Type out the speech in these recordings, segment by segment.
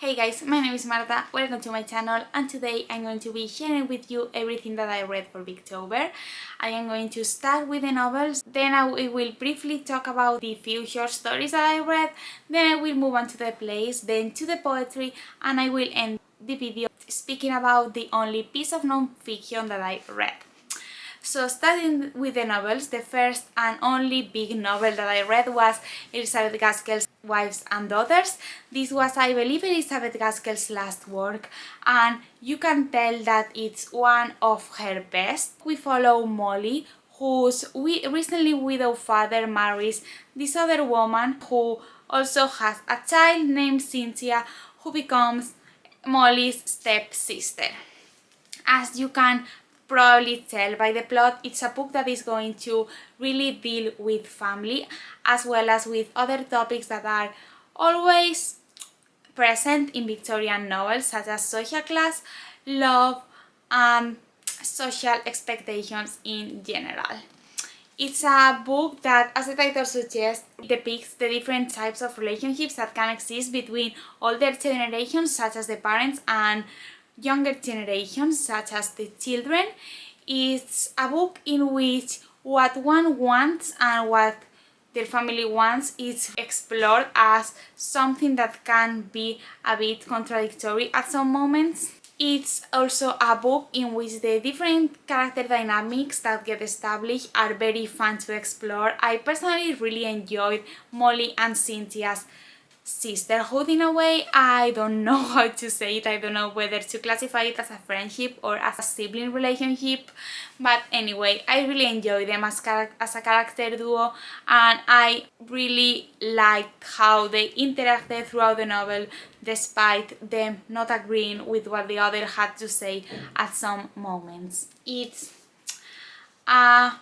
Hey guys, my name is Marta, welcome to my channel, and today I'm going to be sharing with you everything that I read for victober. I am going to start with the novels, then I will briefly talk about the few short stories that I read, then I will move on to the plays, then to the poetry, and I will end the video speaking about the only piece of non-fiction that I read. So starting with the novels, the first and only big novel that I read was Elizabeth Gaskell's Wives and Daughters. This was, I believe, Elizabeth Gaskell's last work, and you can tell that it's one of her best. We follow Molly, whose recently widowed father marries this other woman who also has a child named Cynthia, who becomes Molly's stepsister. As you can probably tell by the plot, it's a book that is going to really deal with family as well as with other topics that are always present in Victorian novels, such as social class, love, and social expectations in general. It's a book that, as the title suggests, depicts the different types of relationships that can exist between older generations, such as the parents, and younger generations, such as the children. It's a book in which what one wants and what their family wants is explored as something that can be a bit contradictory at some moments. It's also a book in which the different character dynamics that get established are very fun to explore. I personally really enjoyed Molly and Cynthia's sisterhood in a way. I don't know how to say it. I don't know whether to classify it as a friendship or as a sibling relationship, but anyway, I really enjoy them as a character duo, and I really liked how they interacted throughout the novel despite them not agreeing with what the other had to say at some moments. It's a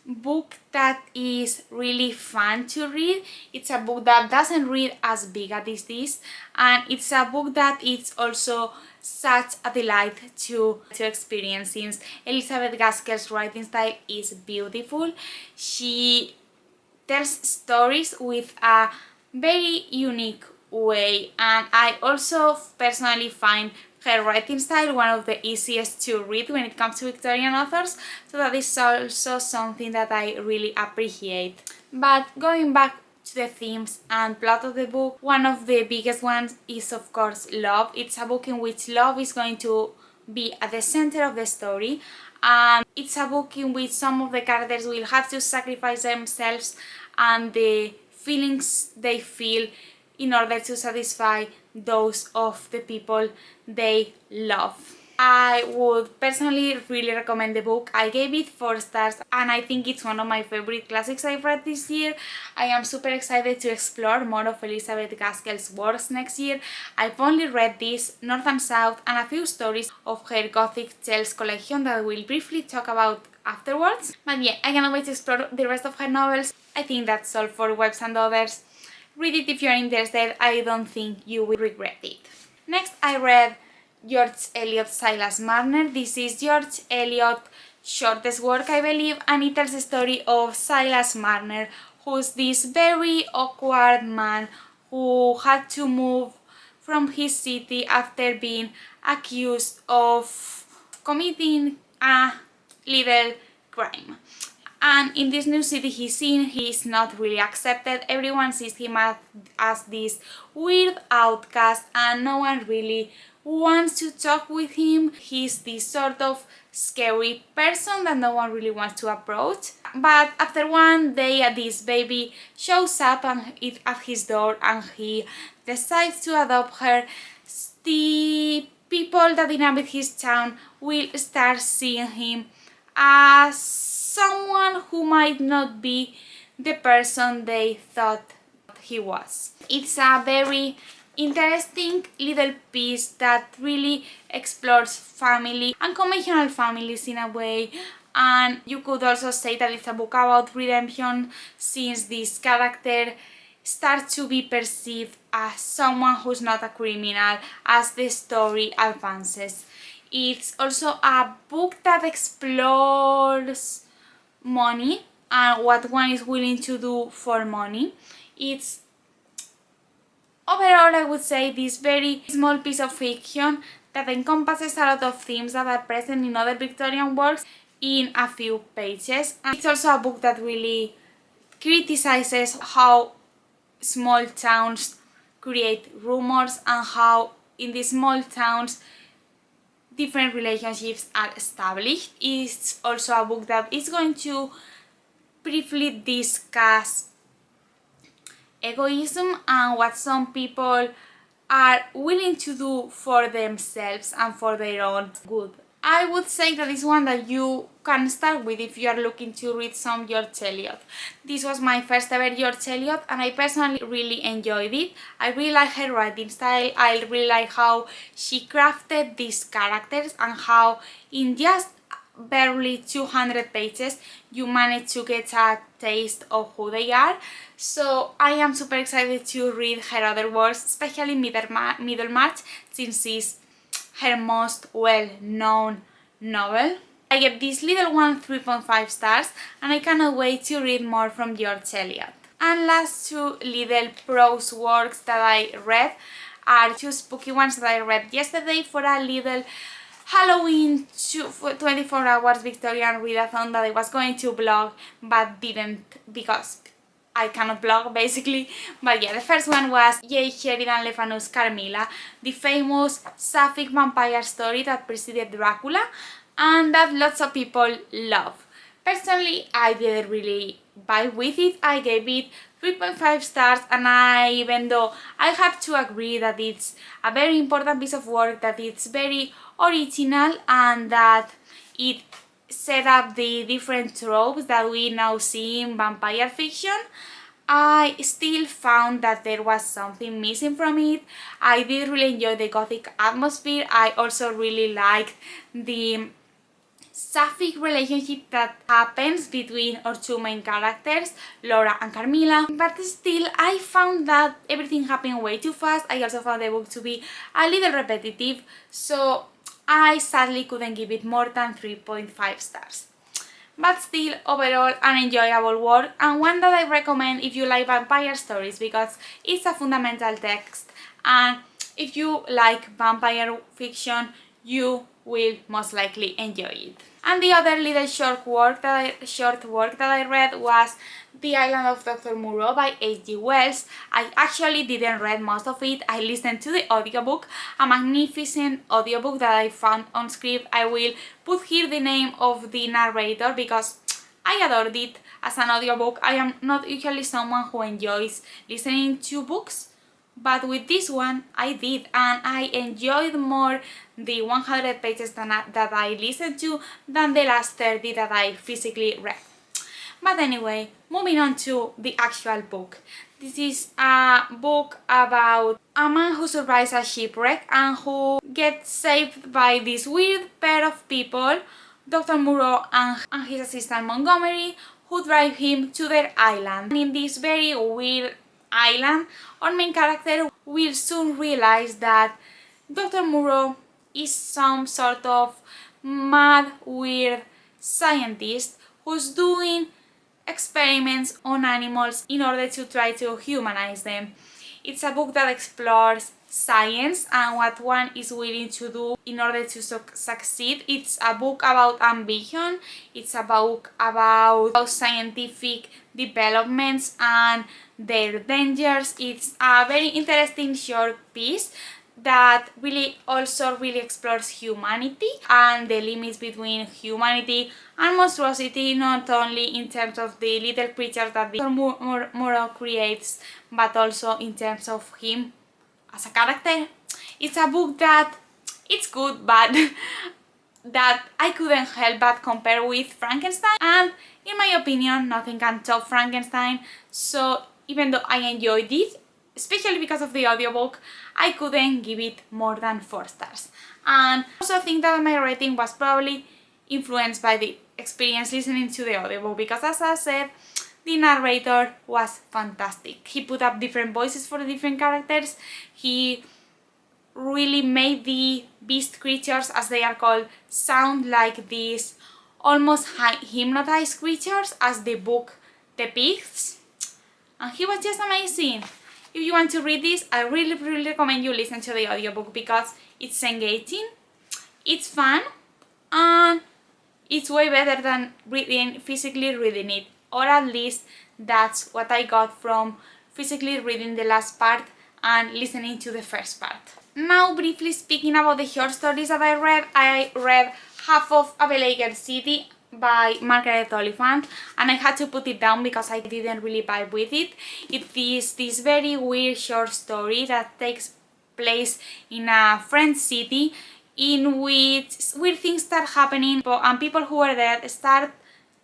book that is really fun to read. It's a book that doesn't read as big as this, and it's a book that is also such a delight to experience, since Elizabeth Gaskell's writing style is beautiful. She tells stories with a very unique way, and I also personally find her writing style one of the easiest to read when it comes to Victorian authors, so that is also something that I really appreciate. But going back to the themes and plot of the book, one of the biggest ones is of course love. It's a book in which love is going to be at the center of the story, and it's a book in which some of the characters will have to sacrifice themselves and the feelings they feel in order to satisfy those of the people they love. I would personally really recommend the book. I gave it 4 stars, and I think it's one of my favorite classics I've read this year. I am super excited to explore more of Elizabeth Gaskell's works next year. I've only read this, North and South, and a few stories of her Gothic Tales collection that we'll briefly talk about afterwards. But yeah, I cannot wait to explore the rest of her novels. I think that's all for Wives and Daughters. Read it if you're interested. I don't think you will regret it. Next, I read George Eliot's Silas Marner. This is George Eliot's shortest work, I believe, and it tells the story of Silas Marner, who's this very awkward man who had to move from his city after being accused of committing a little crime. And in this new city he's in, he's not really accepted. Everyone sees him as this weird outcast, and no one really wants to talk with him. He's this sort of scary person that no one really wants to approach. But after one day, this baby shows up at his door, and he decides to adopt her. The people that inhabit his town will start seeing him as someone who might not be the person they thought he was. It's a very interesting little piece that really explores family and conventional families in a way, and you could also say that it's a book about redemption, since this character starts to be perceived as someone who's not a criminal as the story advances. It's also a book that explores money and what one is willing to do for money. It's overall, I would say this very small piece of fiction that encompasses a lot of themes that are present in other Victorian works in a few pages. And it's also a book that really criticizes how small towns create rumors and how in these small towns different relationships are established. It's also a book that is going to briefly discuss egoism and what some people are willing to do for themselves and for their own good. I would say that it's one that you can start with if you are looking to read some George Eliot. This was my first ever George Eliot and I personally really enjoyed it. I really like her writing style. I really like how she crafted these characters and how in just barely 200 pages you manage to get a taste of who they are. So I am super excited to read her other works, especially Middlemarch, since it's her most well-known novel. I gave this little one 3.5 stars and I cannot wait to read more from George Eliot. And last two little prose works that I read are two spooky ones that I read yesterday for a little Halloween 24 hours Victorian readathon that I was going to blog but didn't because I cannot blog basically. But yeah, the first one was J. Sheridan Le Fanu's Carmilla, the famous sapphic vampire story that preceded Dracula and that lots of people love. Personally, I didn't really vibe with it. I gave it 3.5 stars and even though I have to agree that it's a very important piece of work, that it's very original and that it set up the different tropes that we now see in vampire fiction, I still found that there was something missing from it. I did really enjoy the gothic atmosphere. I also really liked the sapphic relationship that happens between our two main characters, Laura and Carmilla, but still I found that everything happened way too fast. I also found the book to be a little repetitive, so I sadly couldn't give it more than 3.5 stars. But still, overall, an enjoyable work and one that I recommend if you like vampire stories because it's a fundamental text and if you like vampire fiction, you will most likely enjoy it. And the other little short work that I read was The Island of Dr Muro by H.G. Wells. I actually didn't read most of it. I listened to the audiobook, a magnificent audiobook that I found on Scribd. I will put here the name of the narrator because I adored it as an audiobook. I am not usually someone who enjoys listening to books, but with this one I did and I enjoyed more the 100 pages that I listened to than the last 30 that I physically read. But anyway, moving on to the actual book. This is a book about a man who survives a shipwreck and who gets saved by this weird pair of people, Dr. Muro and his assistant Montgomery, who drive him to their island. And in this very weird island, our main character will soon realize that Dr. Muro is some sort of mad, weird scientist who's doing experiments on animals in order to try to humanize them. It's a book that explores science and what one is willing to do in order to succeed. It's a book about ambition. It's a book about scientific developments and their dangers. It's a very interesting short piece that really explores humanity and the limits between humanity and monstrosity, not only in terms of the little creatures that Dr. Muro creates, but also in terms of him as a character. It's a book that it's good, but that I couldn't help but compare with Frankenstein, and in my opinion nothing can top Frankenstein. So even though I enjoyed it, especially because of the audiobook, I couldn't give it more than 4 stars. And I also think that my rating was probably influenced by the experience listening to the audiobook because, as I said, the narrator was fantastic. He put up different voices for the different characters. He really made the beast creatures, as they are called, sound like these almost hypnotized creatures as the book depicts. And he was just amazing. if you want to read this, I really recommend you listen to the audiobook because it's engaging, it's fun, and it's way better than physically reading it, or at least that's what I got from physically reading the last part and listening to the first part. Now, briefly speaking about the short stories that I read half of A Belager City by Margaret Oliphant, and I had to put it down because I didn't really vibe with it. It is this very weird short story that takes place in a French city in which weird things start happening and people who are dead start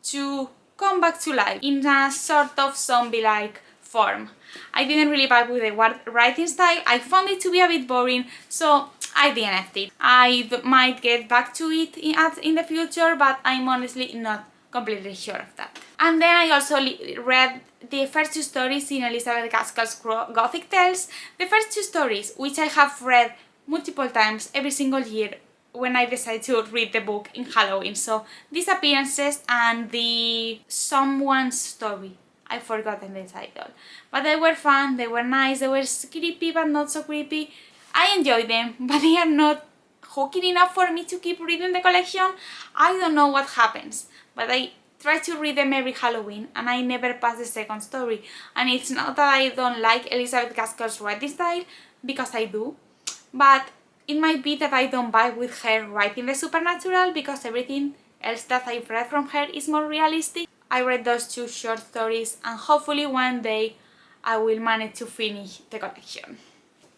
to come back to life in a sort of zombie-like form. I didn't really vibe with the writing style. I found it to be a bit boring, so I DNF'd it. I might get back to it in the future, but I'm honestly not completely sure of that. And then I also read the first two stories in Elizabeth Gaskell's Gothic Tales. The first two stories, which I have read multiple times every single year when I decide to read the book in Halloween. So, Disappearances and the Someone's Story. I've forgotten the title. But they were fun, they were nice, they were creepy but not so creepy. I enjoyed them, but they are not hooking enough for me to keep reading the collection. I don't know what happens, but I try to read them every Halloween and I never pass the second story. And it's not that I don't like Elizabeth Gaskell's writing style, because I do, but it might be that I don't vibe with her writing the supernatural because everything else that I've read from her is more realistic. I read those two short stories and hopefully one day I will manage to finish the collection.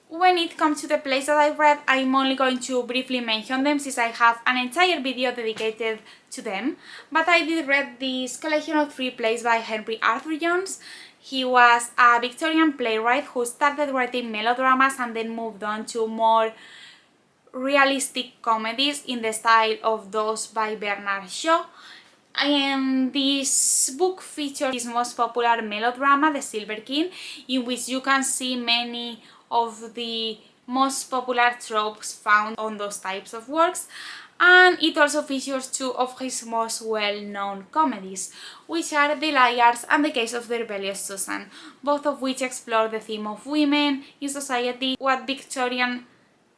When it comes to the plays that I've read, I'm only going to briefly mention them since I have an entire video dedicated to them. But I did read this collection of 3 plays by Henry Arthur Jones. He was a Victorian playwright who started writing melodramas and then moved on to more realistic comedies in the style of those by Bernard Shaw. And this book features his most popular melodrama, The Silver King, in which you can see many of the most popular tropes found on those types of works, and it also features 2 of his most well-known comedies, which are The Liars and The Case of the Rebellious Susan, both of which explore the theme of women in society, what Victorian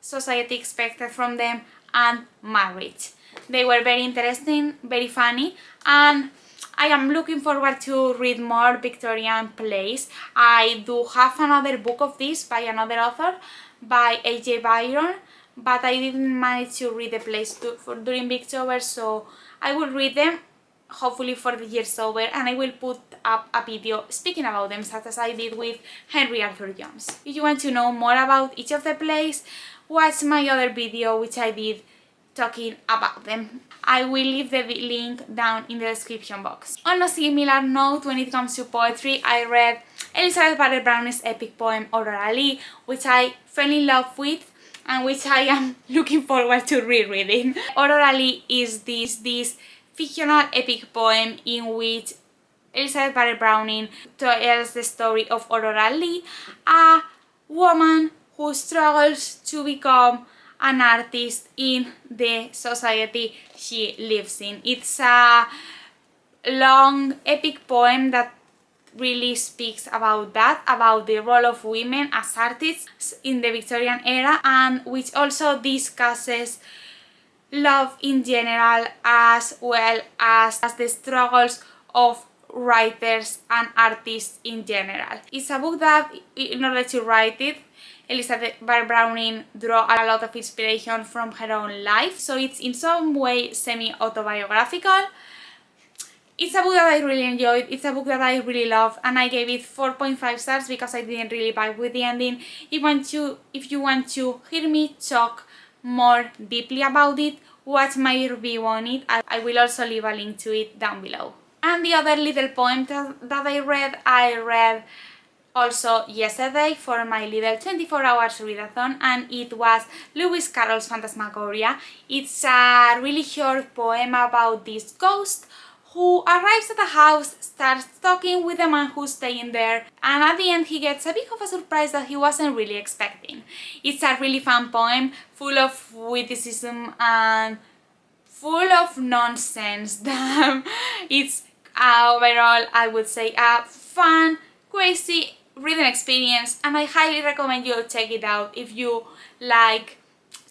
society expected from them, and marriage. They were very interesting, very funny, and I am looking forward to read more Victorian plays. I do have another book of this by another author, by A.J. Byron, but I didn't manage to read the plays during Victober, so I will read them hopefully for the year's over, and I will put up a video speaking about them, such as I did with Henry Arthur Jones. If you want to know more about each of the plays, watch my other video which I did talking about them. I will leave the link down in the description box. On a similar note, when it comes to poetry, I read Elizabeth Barrett Browning's epic poem Aurora Lee, which I fell in love with and which I am looking forward to rereading. Aurora Lee is this fictional epic poem in which Elizabeth Barrett Browning tells the story of Aurora Lee, a woman who struggles to become an artist in the society she lives in. It's a long epic poem that really speaks about that, about the role of women as artists in the Victorian era, and which also discusses love in general as well as the struggles of writers and artists in general. It's a book that, in order to write it, Elizabeth Barrett Browning drew a lot of inspiration from her own life, so it's in some way semi-autobiographical. It's a book that I really enjoyed, it's a book that I really love, and I gave it 4.5 stars because I didn't really vibe with the ending. If you want to hear me talk more deeply about it, watch my review on it. I will also leave a link to it down below. And the other little poem that I read also yesterday for my little 24 hours readathon, and it was Lewis Carroll's Phantasmagoria. It's a really short poem about this ghost who arrives at a house, starts talking with the man who's staying there, and at the end he gets a bit of a surprise that he wasn't really expecting. It's a really fun poem, full of witticism and full of nonsense. It's overall, I would say, a fun, crazy, reading experience, and I highly recommend you check it out if you like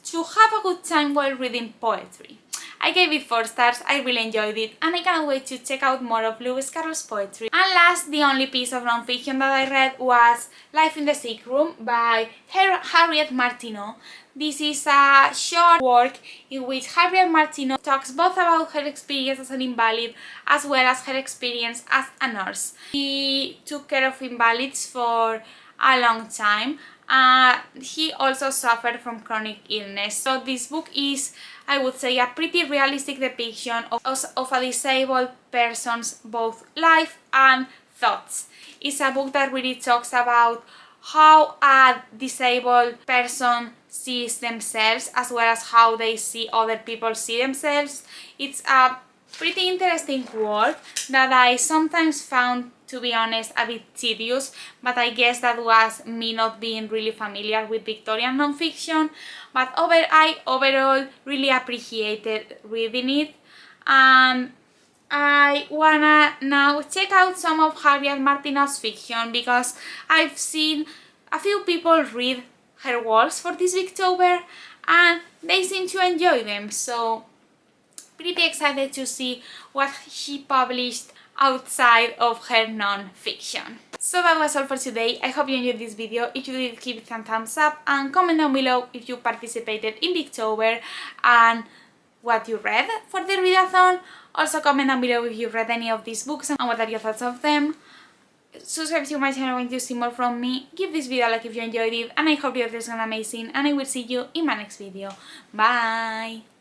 to have a good time while reading poetry. I gave it 4 stars, I really enjoyed it, and I cannot wait to check out more of Lewis Carroll's poetry. And last, the only piece of non-fiction that I read was Life in the Sick Room by Harriet Martineau. This is a short work in which Harriet Martineau talks both about her experience as an invalid as well as her experience as a nurse. She took care of invalids for a long time. He also suffered from chronic illness. So this book is, I would say, a pretty realistic depiction of a disabled person's both life and thoughts. It's a book that really talks about how a disabled person sees themselves as well as how they see other people see themselves. It's a pretty interesting work that I sometimes found, to be honest, a bit tedious, but I guess that was me not being really familiar with Victorian nonfiction. But I overall really appreciated reading it, and I wanna now check out some of Harriet Martineau's fiction because I've seen a few people read her works for this Victober and they seem to enjoy them, so pretty excited to see what she published outside of her non-fiction. So that was all for today. I hope you enjoyed this video. If you did, give it a thumbs up and comment down below if you participated in Victober and what you read for the readathon. Also comment down below if you read any of these books and what are your thoughts of them. Subscribe to my channel when you see more from me. Give this video a like if you enjoyed it, and I hope you guys are amazing, and I will see you in my next video. Bye!